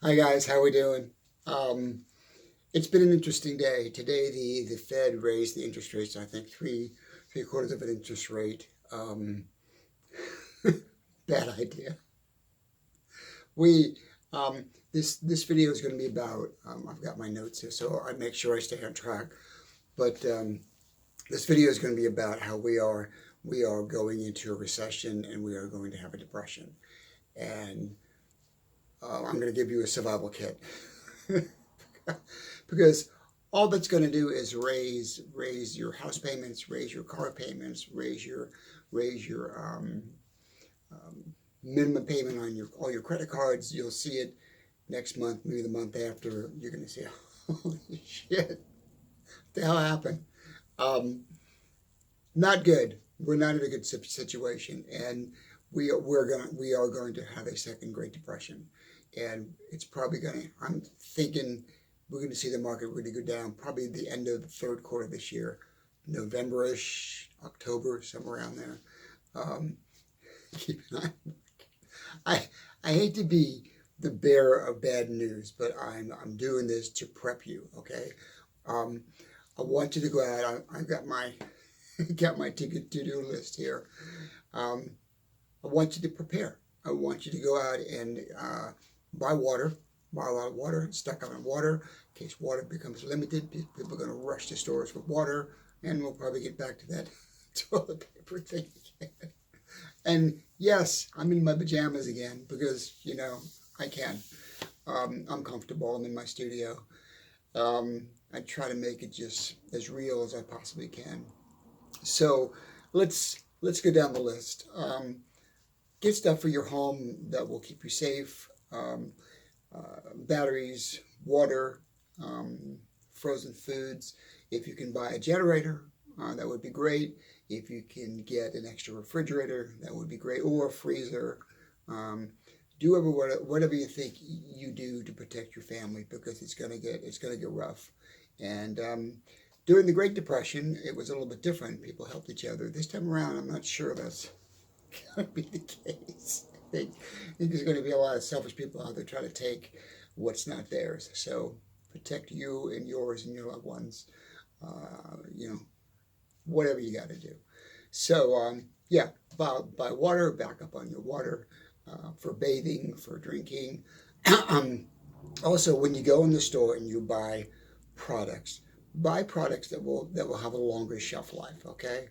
Hi guys, how we doing? It's been an interesting day. Today the Fed raised the interest rates, I think three quarters of an interest rate. Bad idea. We this video is going to be about I've got my notes here, so I make sure I stay on track. But this video is going to be about how we are going into a recession and we are going to have a depression. And I'm going to give you a survival kit. Because all that's going to do is raise your house payments, raise your car payments, raise your minimum payment on all your credit cards. You'll see it next month, maybe the month after. You're going to say, "Holy shit, what the hell happened?" Not good. We're not in a good situation, and we are going to have a second Great Depression, and it's probably going to. I'm thinking we're going to see the market really go down probably at the end of the third quarter this year, November-ish, October, somewhere around there. Keep an eye. I hate to be the bearer of bad news, but I'm doing this to prep you. Okay, I want you to go out. I got my to-do list here. I want you to prepare. I want you to go out and buy water. Buy a lot of water, stock up on water in case water becomes limited. People are going to rush to stores for water, and we'll probably get back to that toilet paper thing again. And yes, I'm in my pajamas again because, I can. I'm comfortable. I'm in my studio. I try to make it just as real as I possibly can. So let's go down the list. Get stuff for your home that will keep you safe. Batteries, water, frozen foods. If you can buy a generator, that would be great. If you can get an extra refrigerator, that would be great, or a freezer. Do whatever you think you do to protect your family, because it's gonna get rough. And during the Great Depression, it was a little bit different. People helped each other. This time around, I'm not sure that's going to be the case. I think there's going to be a lot of selfish people out there trying to take what's not theirs. So protect you and yours and your loved ones. Whatever you got to do. So buy water, back up on your water for bathing, for drinking. Also, when you go in the store and you buy products that will have a longer shelf life. Okay,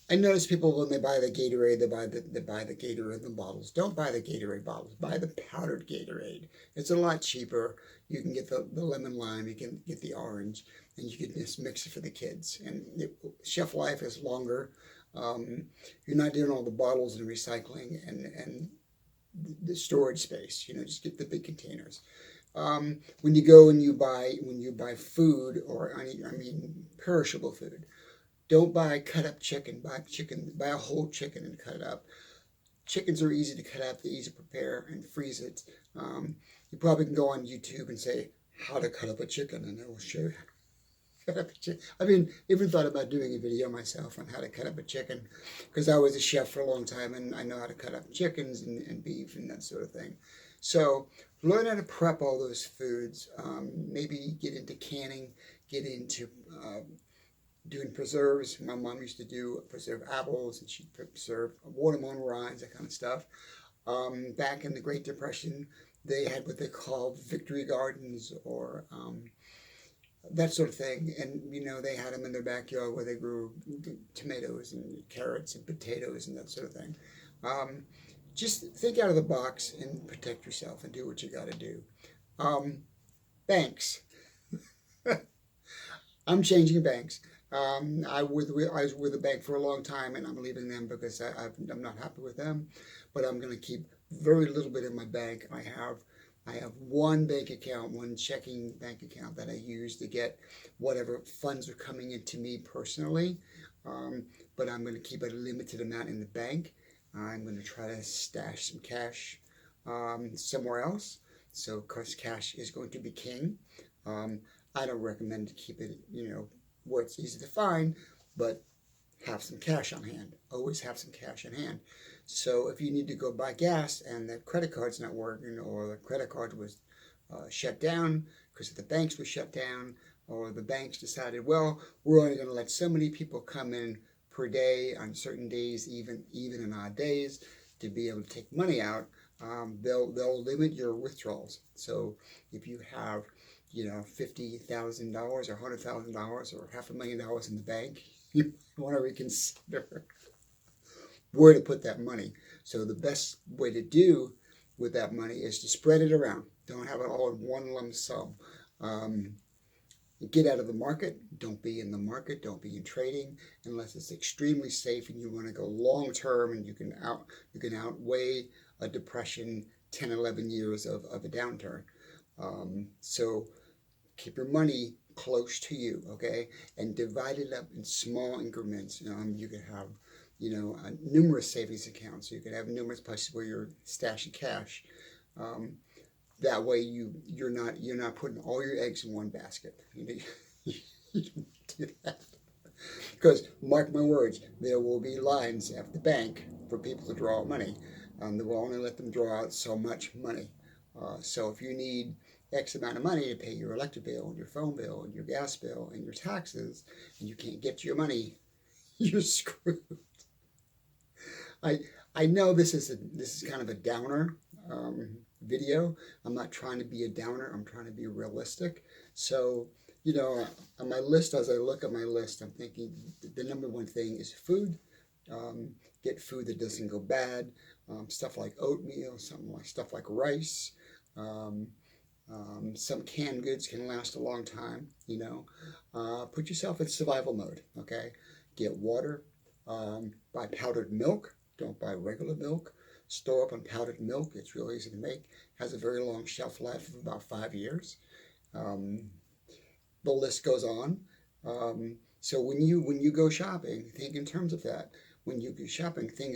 I notice people when they buy the Gatorade, they buy the Gatorade in the bottles. Don't buy the Gatorade bottles. Buy the powdered Gatorade. It's a lot cheaper. You can get the lemon lime. You can get the orange, and you can just mix it for the kids. And shelf life is longer. You're not doing all the bottles and recycling and the storage space. Just get the big containers. When you go and you buy food, or I mean perishable food. Don't buy cut up chicken. Buy a whole chicken and cut it up. Chickens are easy to cut up. They're easy to prepare and freeze it. You probably can go on YouTube and say how to cut up a chicken, and it will show you. Cut up a chicken. I mean, even thought about doing a video myself on how to cut up a chicken, because I was a chef for a long time and I know how to cut up chickens and beef and that sort of thing. So learn how to prep all those foods. Maybe get into canning. Get into doing preserves. My mom used to do preserve apples, and she'd preserve watermelon rinds, that kind of stuff. Back in the Great Depression, they had what they call victory gardens, or that sort of thing. And, they had them in their backyard where they grew tomatoes and carrots and potatoes and that sort of thing. Just think out of the box and protect yourself and do what you got to do. Banks. I'm changing banks. I was with a bank for a long time, and I'm leaving them because I'm not happy with them. But I'm going to keep very little bit in my bank. I have one bank account, one checking bank account that I use to get whatever funds are coming into me personally. But I'm going to keep a limited amount in the bank. I'm going to try to stash some cash somewhere else. So, of course, cash is going to be king. I don't recommend to keep it, where it's easy to find, but have some cash on hand. Always have some cash on hand. So if you need to go buy gas and the credit card's not working, or the credit card was shut down because the banks were shut down, or the banks decided, well, we're only going to let so many people come in per day on certain days, even in odd days, to be able to take money out, they'll limit your withdrawals. So if you have, $50,000 or $100,000 or $500,000 in the bank, you want to reconsider where to put that money. So the best way to do with that money is to spread it around. Don't have it all in one lump sum. Get out of the market. Don't be in the market. Don't be in trading unless it's extremely safe and you want to go long term, and you can outweigh a depression, 10, 11 years of a downturn. So keep your money close to you, okay, and divide it up in small increments. You can have numerous savings accounts. You can have numerous places where you're stashing cash. That way you're not putting all your eggs in one basket. You don't do that. Because mark my words, there will be lines at the bank for people to draw out money. They will only let them draw out so much money. So if you need X amount of money to pay your electric bill and your phone bill and your gas bill and your taxes, and you can't get your money, you're screwed. I know this is kind of a downer video. I'm not trying to be a downer. I'm trying to be realistic. So, on my list, as I look at my list, I'm thinking the number one thing is food. Get food that doesn't go bad. Stuff like oatmeal, stuff like rice. Some canned goods can last a long time. Put yourself in survival mode. Okay, get water. Buy powdered milk. Don't buy regular milk. Store up on powdered milk. It's real easy to make. Has a very long shelf life of about 5 years. The list goes on. So when you go shopping, think in terms of that. When you go shopping, think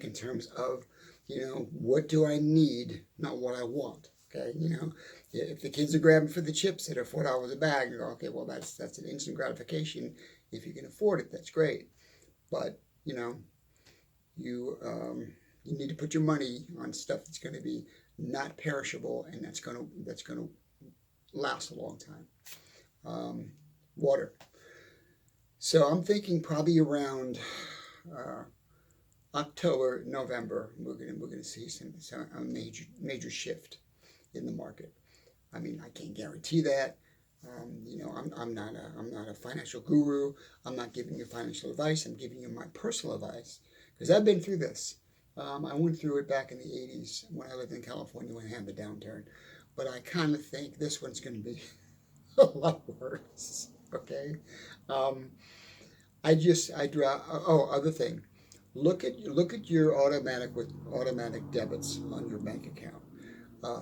in terms of, what do I need, not what I want. Okay, if the kids are grabbing for the chips that are $4 a bag, you go, okay, well that's an instant gratification. If you can afford it, that's great. But you need to put your money on stuff that's going to be not perishable and that's going to last a long time. Water. So I'm thinking probably around October, November, we're going to see a major shift in the market. I mean, I can't guarantee that. I'm not a financial guru. I'm not giving you financial advice. I'm giving you my personal advice because I've been through this. I went through it back in the 80s when I lived in California when I had the downturn. But I kind of think this one's going to be a lot worse. Okay. Other thing. Look at your automatic debits on your bank account.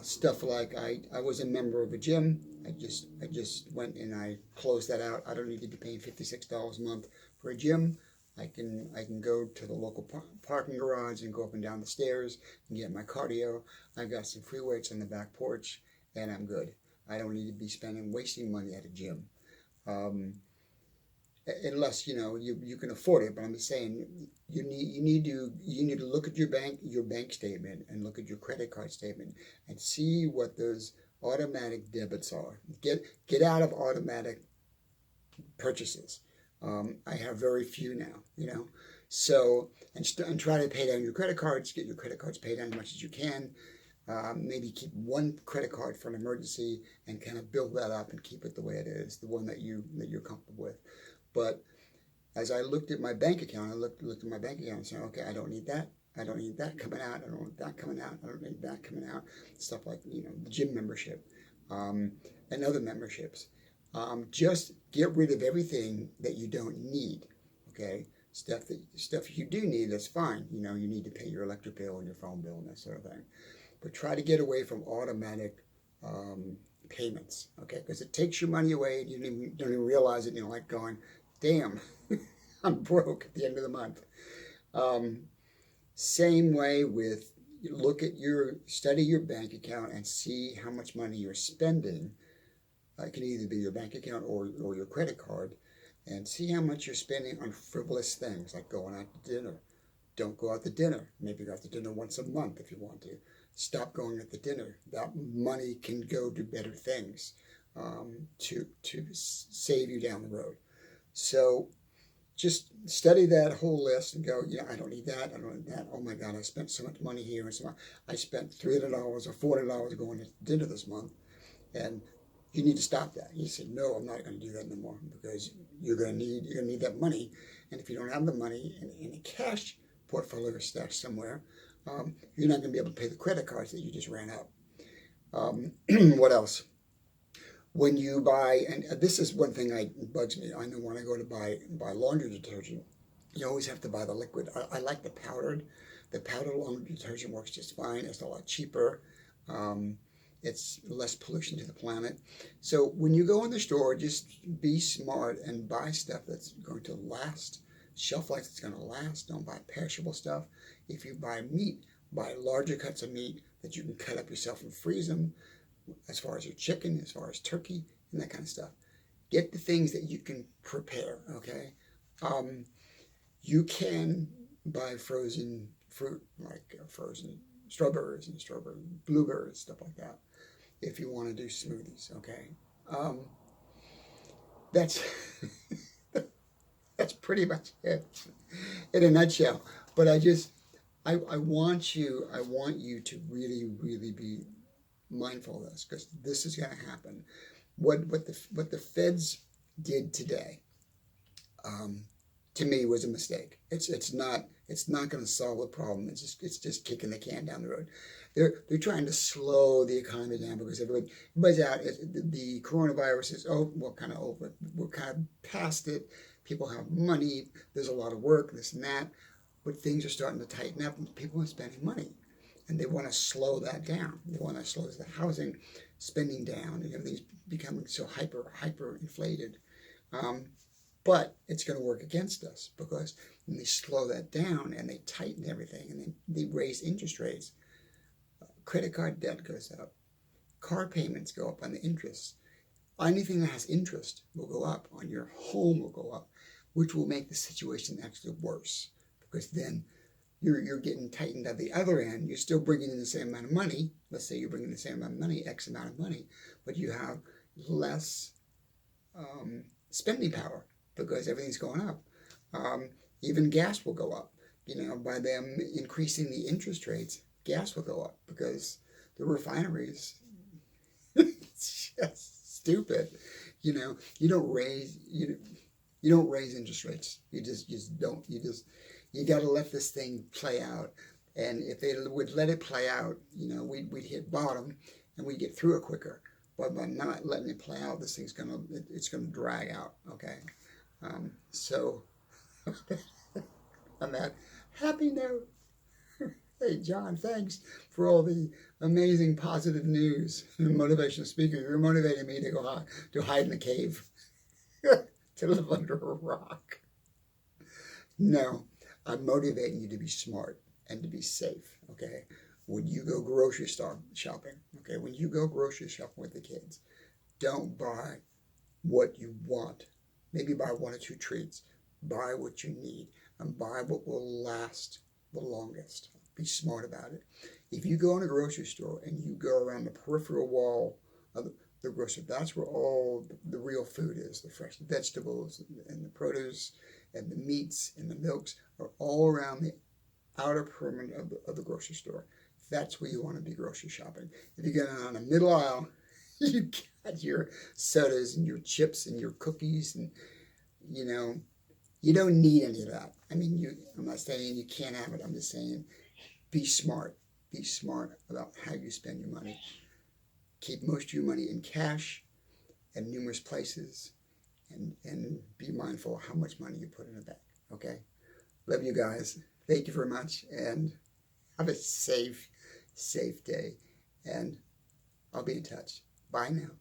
Stuff like I was a member of a gym. I just went and I closed that out. I don't need to be paying $56 a month for a gym. I can go to the local parking garage and go up and down the stairs and get my cardio. I've got some free weights on the back porch, and I'm good. I don't need to be wasting money at a gym, unless you can afford it. But I'm just saying you need to look at your bank statement and look at your credit card statement and see what those automatic debits are. Get out of automatic purchases. I have very few now, so, and try to pay down your credit cards, get your credit cards paid down as much as you can. Maybe keep one credit card for an emergency and kind of build that up and keep it the way it is, the one that you're comfortable with. But as I looked at my bank account, I looked at my bank account and said, okay, I don't need that. I don't need that coming out. I don't want that coming out. I don't need that coming out. Stuff like, the gym membership, and other memberships. Just get rid of everything that you don't need. Okay, stuff you do need, that's fine. You need to pay your electric bill and your phone bill and that sort of thing. But try to get away from automatic payments. Okay, because it takes your money away and you don't even realize it. You're like going, damn, I'm broke at the end of the month. Same way with study your bank account and see how much money you're spending. It can either be your bank account or your credit card. and see how much you're spending on frivolous things like going out to dinner. Don't go out to dinner. Maybe go out to dinner once a month if you want to. Stop going out to dinner. That money can go to better things, to save you down the road. So just study that whole list and go, I don't need that, I don't need that. Oh my God, I spent so much money here and so much. I spent $300 or $400 going to dinner this month, and you need to stop that. You say, no, I'm not going to do that anymore, because you're going to need that money, and if you don't have the money in a cash portfolio stashed somewhere, you're not going to be able to pay the credit cards that you just ran up. What else? When you buy, and this is one thing that bugs me. I know when I go to buy laundry detergent, you always have to buy the liquid. I like the powdered. The powdered laundry detergent works just fine. It's a lot cheaper. It's less pollution to the planet. So when you go in the store, just be smart and buy stuff that's going to last. Shelf life that's going to last. Don't buy perishable stuff. If you buy meat, buy larger cuts of meat that you can cut up yourself and freeze them. As far as your chicken, as far as turkey, and that kind of stuff. Get the things that you can prepare, okay? You can buy frozen fruit, like frozen strawberries and blueberries, stuff like that, if you want to do smoothies, okay? That's that's pretty much it in a nutshell. But I want you to really, really be mindful of this, because this is going to happen. What the Feds did today, to me, was a mistake. It's not going to solve the problem. It's just kicking the can down the road. They're trying to slow the economy down, because everybody's out. The coronavirus is kind of over. We're kind of past it. People have money. There's a lot of work. This and that. But things are starting to tighten up, and people are spending money. And they want to slow that down. They want to slow the housing spending down, and everything's becoming so hyper inflated. But it's going to work against us, because when they slow that down and they tighten everything and they raise interest rates, credit card debt goes up, car payments go up on the interest. Anything that has interest will go up. On your home will go up, which will make the situation actually worse, because then you're getting tightened at the other end. You're still bringing in the same amount of money. Let's say you're bringing the same amount of money, X amount of money, but you have less spending power, because everything's going up. Even gas will go up. By them increasing the interest rates, gas will go up, because the refineries, it's just stupid. You don't raise interest rates. You got to let this thing play out. And if they would let it play out, we'd hit bottom and we'd get through it quicker. But by not letting it play out, this thing's it's gonna drag out. Okay, so on that happy note, hey John, thanks for all the amazing positive news. Motivational speaker, you're motivating me to go to hide in the cave, to live under a rock. No. I'm motivating you to be smart and to be safe, okay? When you go grocery store shopping, okay? When you go grocery shopping with the kids, don't buy what you want. Maybe buy one or two treats. Buy what you need, and buy what will last the longest. Be smart about it. If you go in a grocery store and you go around the peripheral wall of the grocery, that's where all the real food is. The fresh vegetables and the produce and the meats and the milks are all around the outer perimeter of the grocery store. That's where you want to be grocery shopping. If you get on a middle aisle, you got your sodas and your chips and your cookies, and you don't need any of that. I mean, I'm not saying you can't have it. I'm just saying be smart. Be smart about how you spend your money. Keep most of your money in cash and numerous places, and be mindful of how much money you put in the bank. Okay? Love you guys. Thank you very much, and have a safe day. And I'll be in touch. Bye now.